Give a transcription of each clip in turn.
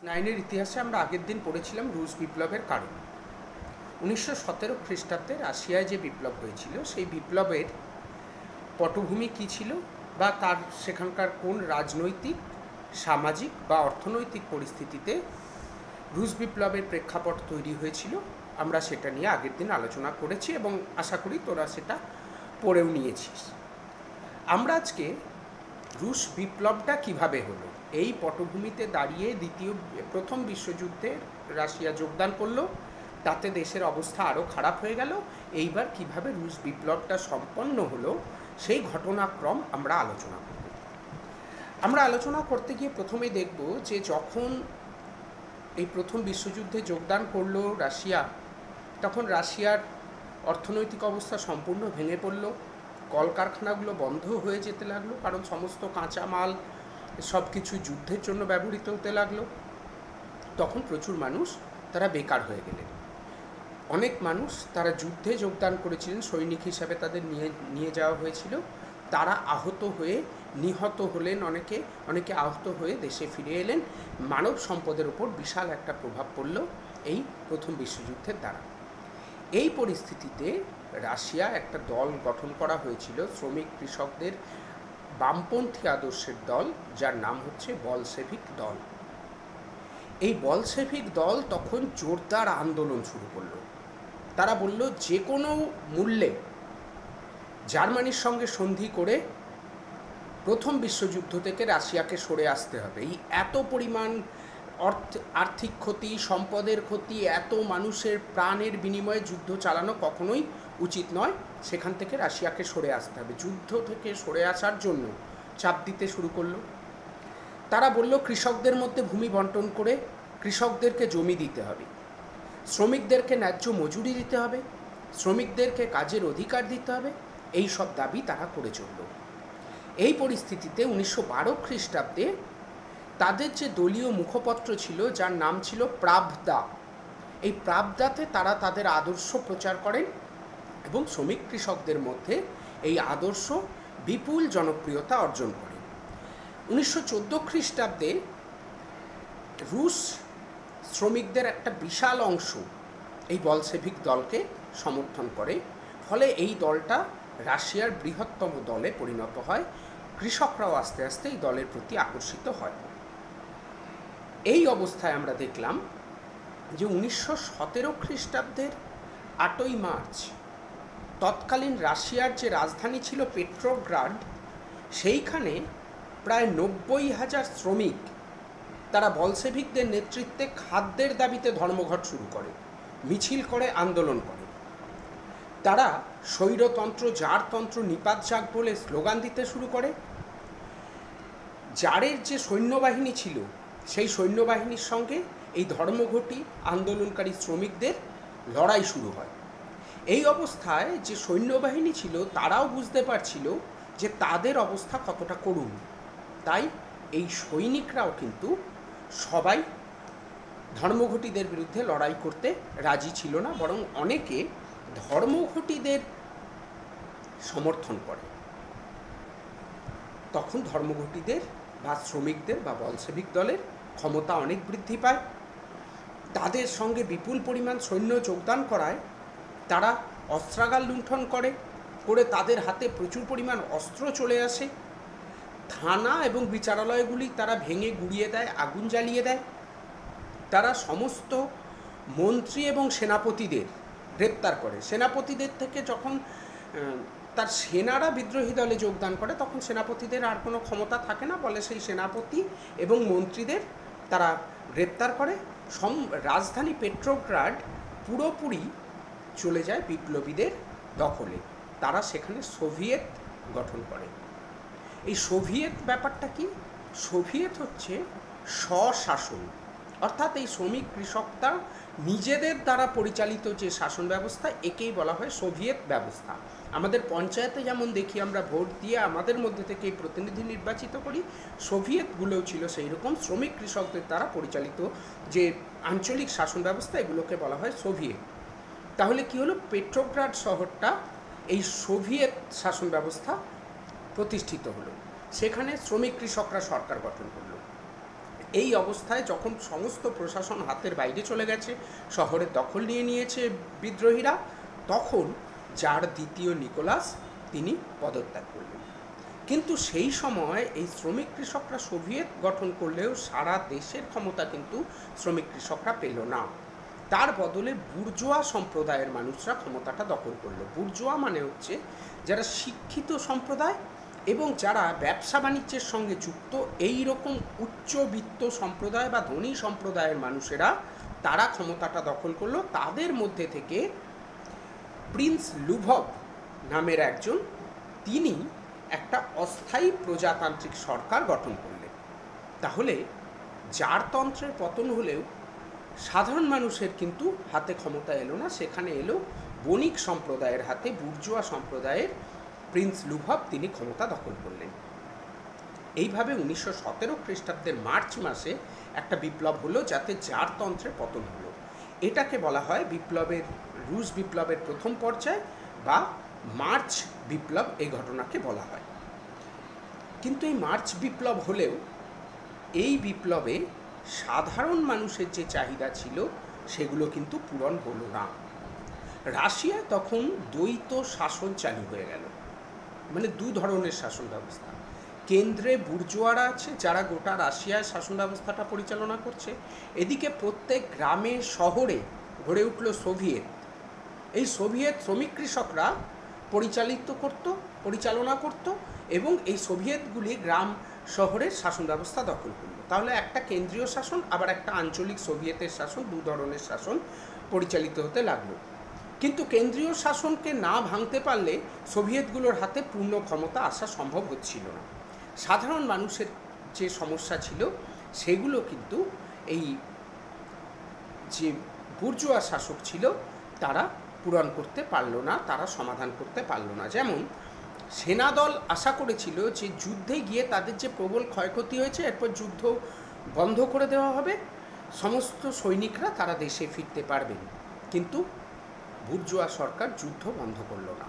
নাইনের ইতিহাসে আমরা আগের দিন পড়েছিলাম রুশ বিপ্লবের কারণ। 1917 খ্রিস্টাব্দে রাশিয়ায় যে বিপ্লব হয়েছিল সেই বিপ্লবের পটভূমি কী ছিল বা তার সেখানকার কোন রাজনৈতিক, সামাজিক বা অর্থনৈতিক পরিস্থিতিতে রুশ বিপ্লবের প্রেক্ষাপট তৈরি হয়েছিল, আমরা সেটা নিয়ে আগের দিন আলোচনা করেছি এবং আশা করি তোরা সেটা পড়েও নিয়েছিস। আমরা আজকে রুশ বিপ্লবটা কিভাবে হলো, এই পটভূমিতে দাঁড়িয়ে প্রথম বিশ্বযুদ্ধে রাশিয়া যোগদান করলো, তাতে দেশের অবস্থা আরও খারাপ হয়ে গেল, এইবার কিভাবে রুশ বিপ্লবটা সম্পন্ন হলো সেই ঘটনাক্রম আমরা আলোচনা করব। আমরা আলোচনা করতে গিয়ে প্রথমেই দেখব যে যখন এই প্রথম বিশ্বযুদ্ধে যোগদান করলো রাশিয়া, তখন রাশিয়ার অর্থনৈতিক অবস্থা সম্পূর্ণ ভেঙে পড়ল, কলকারখানাগুলো বন্ধ হয়ে যেতে লাগলো, কারণ সমস্ত কাঁচামাল সব কিছু যুদ্ধের জন্য ব্যবহৃত হতে লাগলো। তখন প্রচুর মানুষ তারা বেকার হয়ে গেলেন। অনেক মানুষ তারা যুদ্ধে যোগদান করেছিলেন, সৈনিক হিসাবে তাদের নিয়ে যাওয়া হয়েছিল, তারা আহত হয়ে নিহত হলেন, অনেকে আহত হয়ে দেশে ফিরে এলেন। মানব সম্পদের উপর বিশাল একটা প্রভাব পড়ল এই প্রথম বিশ্বযুদ্ধের দ্বারা। এই পরিস্থিতিতে রাশিয়া একটা দল গঠন করা হয়েছিল, শ্রমিক কৃষকদের বামপন্থী আদর্শের দল, যার নাম হচ্ছে বলশেভিক দল। এই বলশেভিক দল তখন জোরদার আন্দোলন শুরু করল। তারা বলল যে কোনো মূল্যে জার্মানির সঙ্গে সন্ধি করে প্রথম বিশ্বযুদ্ধ থেকে রাশিয়াকে সরে আসতে হবে। এই এত পরিমাণ আর্থিক ক্ষতি, সম্পদের ক্ষতি, এত মানুষের প্রাণের বিনিময়ে যুদ্ধ চালানো কখনোই উচিত নয়, সেখান থেকে রাশিয়াকে সরে আসতে হবে। যুদ্ধ থেকে সরে আসার জন্য চাপ দিতে শুরু করলো। তারা বলল কৃষকদের মধ্যে ভূমি বন্টন করে কৃষকদেরকে জমি দিতে হবে, শ্রমিকদেরকে ন্যায্য মজুরি দিতে হবে, শ্রমিকদেরকে কাজের অধিকার দিতে হবে, এই সব দাবি তারা করে চলল। এই পরিস্থিতিতে 1912 খ্রিস্টাব্দে তাদের যে দলীয় মুখপত্র ছিল, যার নাম ছিল প্রাভদা, এই প্রাভদাতে তারা তাদের আদর্শ প্রচার করেন এবং শ্রমিক কৃষকদের মধ্যে এই আদর্শ বিপুল জনপ্রিয়তা অর্জন করে। 1914 খ্রিস্টাব্দে রুশ শ্রমিকদের একটা বিশাল অংশ এই বলশেভিক দলকে সমর্থন করে, ফলে এই দলটা রাশিয়ার বৃহত্তম দলে পরিণত হয়। কৃষকরাও আস্তে আস্তে এই দলের প্রতি আকর্ষিত হয়। এই অবস্থায় আমরা দেখলাম যে 1917 খ্রিস্টাব্দের 8ই মার্চ তৎকালীন রাশিয়ার যে রাজধানী ছিল পেট্রোগ্রাড, সেইখানে প্রায় 90,000 শ্রমিক তারা বলশেভিকদের নেতৃত্বে খাদ্যের দাবিতে ধর্মঘট শুরু করে, মিছিল করে, আন্দোলন করে। তারা স্বৈরতন্ত্র, জারতন্ত্র নিপাত যাক বলে স্লোগান দিতে শুরু করে। জারের যে সৈন্যবাহিনী ছিল, সেই সৈন্যবাহিনীর সঙ্গে এই ধর্মঘটি আন্দোলনকারী শ্রমিকদের লড়াই শুরু হয়। এই অবস্থায় যে সৈন্যবাহিনী ছিল তারাও বুঝতে পারছিল যে তাদের অবস্থা কতটা করুণ, তাই এই সৈনিকরাও কিন্তু সবাই ধর্মঘটিদের বিরুদ্ধে লড়াই করতে রাজি ছিল না, বরং অনেকে ধর্মঘটিদের সমর্থন করে। তখন ধর্মঘটিদের বা শ্রমিকদের বা বলশেভিক দলের ক্ষমতা অনেক বৃদ্ধি পায়। তাদের সঙ্গে বিপুল পরিমাণ সৈন্য যোগদান করায় তারা অস্ত্রাগার লুণ্ঠন করে তাদের হাতে প্রচুর পরিমাণ অস্ত্র চলে আসে। থানা এবং বিচারালয়গুলি তারা ভেঙে গুঁড়িয়ে দেয়, আগুন জ্বালিয়ে দেয়। তারা সমস্ত মন্ত্রী এবং সেনাপতিদের গ্রেপ্তার করে। সেনাপতিদের থেকে যখন তার সেনারা বিদ্রোহী দলে যোগদান করে, তখন সেনাপতিদের আর কোনো ক্ষমতা থাকে না, বলে সেই সেনাপতি এবং মন্ত্রীদের তারা গ্রেপ্তার করে। রাজধানী পেট্রোগ্রাড পুরোপুরি চলে যায় বিপ্লবীদের দখলে। তারা সেখানে সোভিয়েত গঠন করে। এই সোভিয়েত ব্যাপারটা কি? সোভিয়েত হচ্ছে স্বশাসন, অর্থাৎ এই শ্রমিক কৃষকরা নিজেদের দ্বারা পরিচালিত যে শাসন ব্যবস্থা, একেই বলা হয় সোভিয়েত ব্যবস্থা। আমাদের পঞ্চায়েতে যেমন দেখি আমরা ভোট দিয়ে আমাদের মধ্যে থেকে এই প্রতিনিধি নির্বাচিত করি, সোভিয়েতগুলোও ছিল সেই রকম শ্রমিক কৃষকদের দ্বারা পরিচালিত যে আঞ্চলিক শাসন ব্যবস্থা, এগুলোকে বলা হয় সোভিয়েত। তাহলে কি হলো? পেট্রোগ্রাড শহরটা এই সোভিয়েত শাসন ব্যবস্থা প্রতিষ্ঠিত হলো, সেখানে শ্রমিক কৃষকরা সরকার গঠন করলো। এই অবস্থায় যখন সমস্ত প্রশাসন হাতের বাইরে চলে গেছে, শহরের দখল নিয়ে নিয়েছে বিদ্রোহীরা, তখন জার দ্বিতীয় নিকোলাস তিনি পদত্যাগ করলেন। কিন্তু সেই সময় এই শ্রমিক কৃষকরা সোভিয়েত গঠন করলেও সারা দেশের ক্ষমতা কিন্তু শ্রমিক কৃষকরা পেল না। তার বদলে বুর্জোয়া সম্প্রদায়ের মানুষরা ক্ষমতাটা দখল করলো। বুর্জোয়া মানে হচ্ছে যারা শিক্ষিত সম্প্রদায় এবং যারা ব্যবসা বাণিজ্যের সঙ্গে যুক্ত, এই রকম উচ্চবিত্ত সম্প্রদায় বা ধনী সম্প্রদায়ের মানুষেরা তারা ক্ষমতাটা দখল করলো। তাদের মধ্যে থেকে প্রিন্স লুভভ নামের একজন, তিনি একটা অস্থায়ী প্রজাতান্ত্রিক সরকার গঠন করলেন। তাহলে জারতন্ত্রের পতন হলেও সাধারণ মানুষের কিন্তু হাতে ক্ষমতা এলো না, সেখানে এলো বণিক সম্প্রদায়ের হাতে। বুর্জোয়া সম্প্রদায়ের প্রিন্স লুভভ তিনি ক্ষমতা দখল করলেন। এইভাবে 1917 খ্রিস্টাব্দের মার্চ মাসে একটা বিপ্লব হলো, যাতে জারতন্ত্রের পতন হলো। এটাকে বলা হয় বিপ্লবের, রুশ বিপ্লবের প্রথম পর্যায় বা মার্চ বিপ্লব, এই ঘটনাকে বলা হয়। কিন্তু এই মার্চ বিপ্লব হলেও এই বিপ্লবে সাধারণ মানুষের যে চাহিদা ছিল সেগুলো কিন্তু পূরণ হলো না। রাশিয়ায় তখন দ্বৈত শাসন চালু হয়ে গেল, মানে দু ধরনের শাসন ব্যবস্থা। কেন্দ্রে বুর্জোয়ারা আছে যারা গোটা রাশিয়ায় শাসন ব্যবস্থাটা পরিচালনা করছে, এদিকে প্রত্যেক গ্রামে শহরে গড়ে উঠল সোভিয়েত। এই সোভিয়েত শ্রমিক কৃষকরা পরিচালনা করত এবং এই সোভিয়েতগুলি গ্রাম শহরের শাসন ব্যবস্থা দখল করলো। তাহলে একটা কেন্দ্রীয় শাসন আবার একটা আঞ্চলিক সোভিয়েতের শাসন, দু ধরনের শাসন পরিচালিত হতে লাগলো। কিন্তু কেন্দ্রীয় শাসনকে না ভাঙতে পারলে সোভিয়েতগুলোর হাতে পূর্ণ ক্ষমতা আসা সম্ভব হচ্ছিল না। সাধারণ মানুষের যে সমস্যা ছিল সেগুলো কিন্তু এই যে বুর্জোয়া শাসক ছিল তারা পূরণ করতে পারলো না, তারা সমাধান করতে পারলো না। যেমন সেনাদল আশা করেছিল যে যুদ্ধে গিয়ে তাদের যে প্রবল ক্ষয়ক্ষতি হয়েছে, এরপর যুদ্ধ বন্ধ করে দেওয়া হবে, সমস্ত সৈনিকরা তারা দেশে ফিরতে পারবেন। কিন্তু বুর্জোয়া সরকার যুদ্ধ বন্ধ করল না।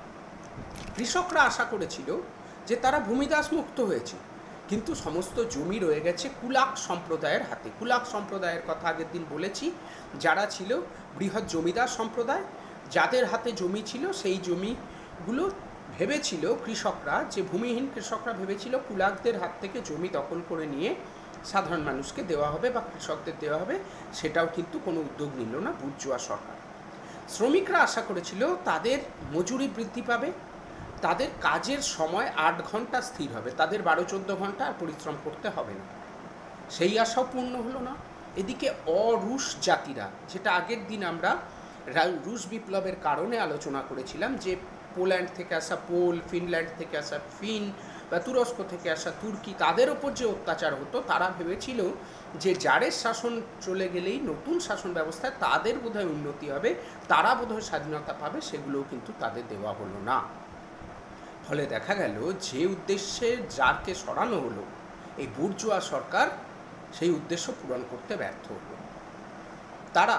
কৃষকরা আশা করেছিল যে তারা ভূমিদাস মুক্ত হয়েছে, কিন্তু সমস্ত জমি রয়ে গেছে কুলাক সম্প্রদায়ের হাতে। কুলাক সম্প্রদায়ের কথা আগের দিন বলেছি, যারা ছিল বৃহৎ জমিদার সম্প্রদায়, যাদের হাতে জমি ছিল। সেই জমিগুলো ভেবেছিল কৃষকরা, যে ভূমিহীন কৃষকরা ভেবেছিল কুলাকদের হাত থেকে জমি দখল করে নিয়ে সাধারণ মানুষকে দেওয়া হবে বা কৃষকদের দেওয়া হবে, সেটাও কিন্তু কোনো উদ্যোগ নিল না বুর্জোয়া সরকার। শ্রমিকরা আশা করেছিল তাদের মজুরি বৃদ্ধি পাবে, তাদের কাজের সময় 8 ঘন্টা স্থির হবে, তাদের 12-14 ঘন্টা আর পরিশ্রম করতে হবে না। সেই আশাও পূর্ণ হলো না। এদিকে অরুশ জাতিরা, যেটা আগের দিন আমরা রুশ বিপ্লবের কারণে আলোচনা করেছিলাম, যে পোল্যান্ড থেকে আসা পোল, ফিনল্যান্ড থেকে আসা ফিন বা তুরস্ক থেকে আসা তুর্কি, তাদের ওপর যে অত্যাচার হতো, তারা ভেবেছিল যে জারের শাসন চলে গেলেই নতুন শাসন ব্যবস্থায় তাদের বোধহয় উন্নতি হবে, তারা বোধহয় স্বাধীনতা পাবে, সেগুলোও কিন্তু তাদের দেওয়া হলো না। ফলে দেখা গেল যে উদ্দেশ্যে জারকে সরানো হলো, এই বুর্জোয়া সরকার সেই উদ্দেশ্য পূরণ করতে ব্যর্থ হলো। তারা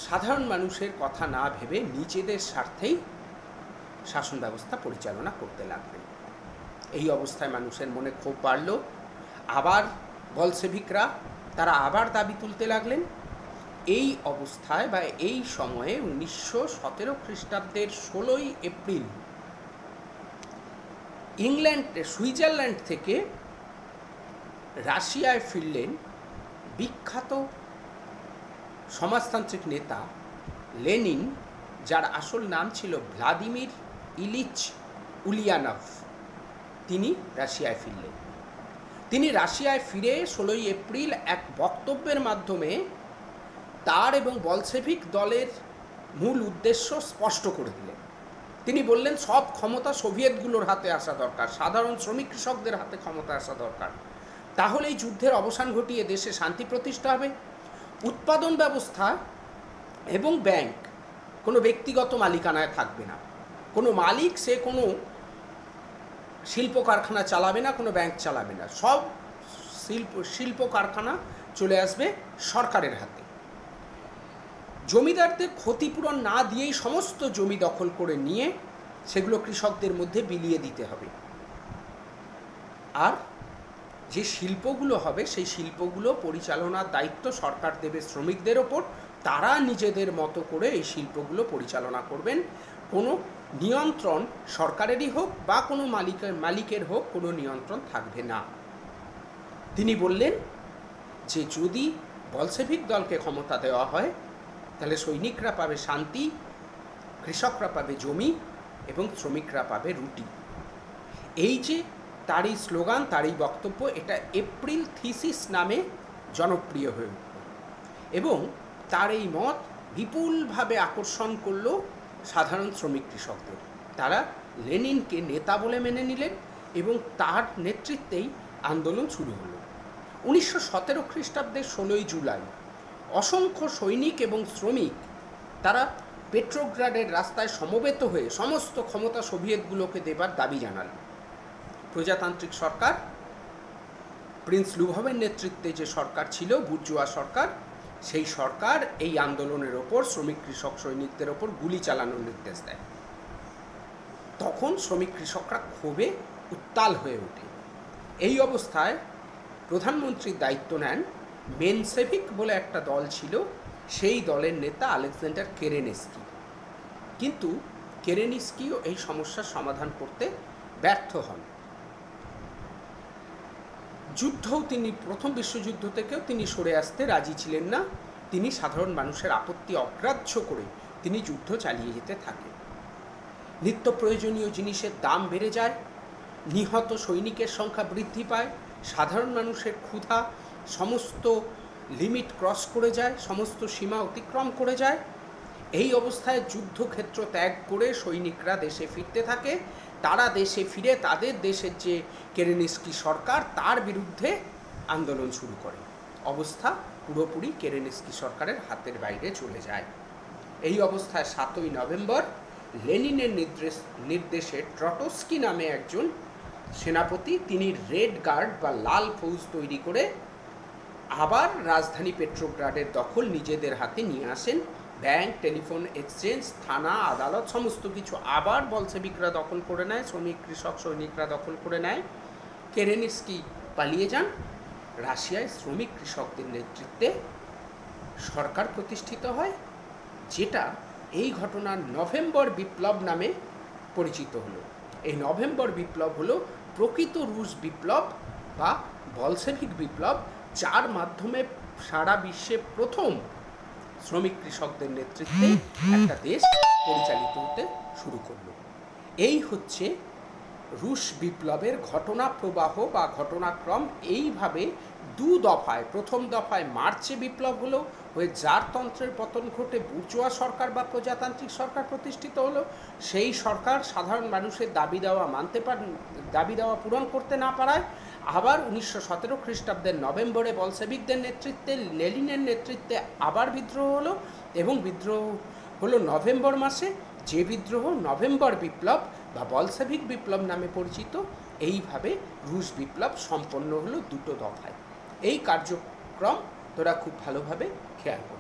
সাধারণ মানুষের কথা না ভেবে নিজেদের স্বার্থেই শাসন ব্যবস্থা পরিচালনা করতে লাগলেন। এই অবস্থায় মানুষের মনে ক্ষোভ বাড়ল। আবার বলশেভিকরা তারা আবার দাবি তুলতে লাগলেন। এই অবস্থায় বা এই সময়ে 1917 খ্রিস্টাব্দের 16 এপ্রিল সুইজারল্যান্ড থেকে রাশিয়ায় ফিরলেন বিখ্যাত সমাজতান্ত্রিক নেতা লেনিন, যার আসল নাম ছিল ভ্লাদিমির ইলিচ উলিয়ানভ। তিনি রাশিয়ায় ফিরলেন। তিনি রাশিয়ায় ফিরে 16 এপ্রিল এক বক্তব্যের মাধ্যমে তার এবং বলশেভিক দলের মূল উদ্দেশ্য স্পষ্ট করে দিলেন। তিনি বললেন, সব ক্ষমতা সোভিয়েতগুলোর হাতে আসা দরকার, সাধারণ শ্রমিক কৃষকদের হাতে ক্ষমতা আসা দরকার। তাহলেই যুদ্ধের অবসান ঘটিয়ে দেশে শান্তি প্রতিষ্ঠা হবে। উৎপাদন ব্যবস্থা এবং ব্যাংক কোনো ব্যক্তিগত মালিকানায় থাকবে না। কোনো মালিক সে কোনো শিল্প কারখানা চালাবে না, কোনো ব্যাংক চালাবে না। সব শিল্প কারখানা চলে আসবে সরকারের হাতে। জমিদারদের ক্ষতিপূরণ না দিয়েই সমস্ত জমি দখল করে নিয়ে সেগুলো কৃষকদের মধ্যে বিলিয়ে দিতে হবে। আর যে শিল্পগুলো হবে সেই শিল্পগুলো পরিচালনার দায়িত্ব সরকার দেবে শ্রমিকদের ওপর, তারা নিজেদের মতো করে এই শিল্পগুলো পরিচালনা করবেন। কোনো নিয়ন্ত্রণ সরকারেরই হোক বা কোনো মালিকের হোক কোনো নিয়ন্ত্রণ থাকবে না। তিনি বললেন যে যদি বলশেভিক দলকে ক্ষমতা দেওয়া হয় তাহলে সৈনিকরা পাবে শান্তি, কৃষকরা পাবে জমি এবং শ্রমিকরা পাবে রুটি। এই যে তারই স্লোগান, তারই বক্তব্য, এটা এপ্রিল থিসিস নামে জনপ্রিয় হয়ে উঠল এবং তার এই মত বিপুলভাবে আকর্ষণ করল সাধারণ শ্রমিক কৃষকদের। তারা লেনিনকে নেতা বলে মেনে নিলেন এবং তার নেতৃত্বেই আন্দোলন শুরু হলো। 1917 খ্রিস্টাব্দের 16 জুলাই অসংখ্য সৈনিক এবং শ্রমিক তারা পেট্রোগ্রাডের রাস্তায় সমবেত হয়ে সমস্ত ক্ষমতা সোভিয়েতগুলোকে দেবার দাবি জানাল। প্রজাতান্ত্রিক সরকার, প্রিন্স লুভভের নেতৃত্বে যে সরকার ছিল, বুর্জোয়া সরকার, সেই সরকার এই আন্দোলনের ওপর শ্রমিক কৃষক সৈনিকদের ওপর গুলি চালানোর নির্দেশ দেয়। তখন শ্রমিক কৃষকরা ক্ষোভে উত্তাল হয়ে ওঠে। এই অবস্থায় প্রধানমন্ত্রীর দায়িত্ব নেন মেনসেভিক বলে একটা দল ছিল, সেই দলের নেতা আলেকজান্ডার কেরেনস্কি। কিন্তু কেরেনস্কিও এই সমস্যার সমাধান করতে ব্যর্থ হন। যুদ্ধও তিনি, প্রথম বিশ্বযুদ্ধ থেকেও তিনি সরে আসতে রাজি ছিলেন না। তিনি সাধারণ মানুষের আপত্তি অগ্রাহ্য করে তিনি যুদ্ধ চালিয়ে যেতে থাকেন। নিত্য প্রয়োজনীয় জিনিসের দাম বেড়ে যায়, নিহত সৈনিকের সংখ্যা বৃদ্ধি পায়, সাধারণ মানুষের ক্ষুধা সমস্ত লিমিট ক্রস করে যায়, সমস্ত সীমা অতিক্রম করে যায়। এই অবস্থায় যুদ্ধক্ষেত্র ত্যাগ করে সৈনিকরা দেশে ফিরতে থাকে। তারা দেশে ফিরে তাদের দেশের যে কেরেনস্কি সরকার তার বিরুদ্ধে আন্দোলন শুরু করে। অবস্থা পুরোপুরি কেরেনস্কি সরকারের হাতের বাইরে চলে যায়। এই অবস্থায় 7ই নভেম্বর লেনিনের নির্দেশে ট্রটস্কি নামে একজন সেনাপতি, তিনি রেড গার্ড বা লাল ফৌজ তৈরি করে আবার রাজধানী পেট্রোগ্রাডের দখল নিজেদের হাতে নিয়ে আসেন। ব্যাংক, টেলিফোন এক্সচেঞ্জ, থানা, আদালত সমস্ত কিছু আবার বলশেভিকরা দখল করে নেয়, শ্রমিক কৃষক সৈনিকরা দখল করে নেয়। কেরেনস্কি পালিয়ে যান। রাশিয়ায় শ্রমিক কৃষকদের নেতৃত্বে সরকার প্রতিষ্ঠিত হয়, যেটা এই ঘটনার নভেম্বর বিপ্লব নামে পরিচিত হলো। এই নভেম্বর বিপ্লব হলো প্রকৃত রুশ বিপ্লব বা বলশেভিক বিপ্লব, যার মাধ্যমে সারা বিশ্বে প্রথম শ্রমিক কৃষকদের নেতৃত্বে একটা দেশ পরিচালিত হতে শুরু করলো। এই হচ্ছে রুশ বিপ্লবের ঘটনা প্রবাহ বা ঘটনাক্রম। এইভাবে দু দফায়, প্রথম দফায় মার্চে বিপ্লব হলো, হয়ে জারতন্ত্রের পতন ঘটে বুর্জোয়া সরকার বা প্রজাতান্ত্রিক সরকার প্রতিষ্ঠিত হলো। সেই সরকার সাধারণ মানুষের দাবি দেওয়া পূরণ করতে না পারায় আবার 1917 খ্রিস্টাব্দের নভেম্বরে বলশেভিকদের নেতৃত্বে, লেনিনের নেতৃত্বে আবার বিদ্রোহ হলো এবং বিদ্রোহ হলো নভেম্বর মাসে, যে বিদ্রোহ নভেম্বর বিপ্লব বা বলশেভিক বিপ্লব নামে পরিচিত। এইভাবে রুশ বিপ্লব সম্পন্ন হলো দুটো দফায়। এই কার্যক্রম তোরা খুব ভালোভাবে খেয়াল কর।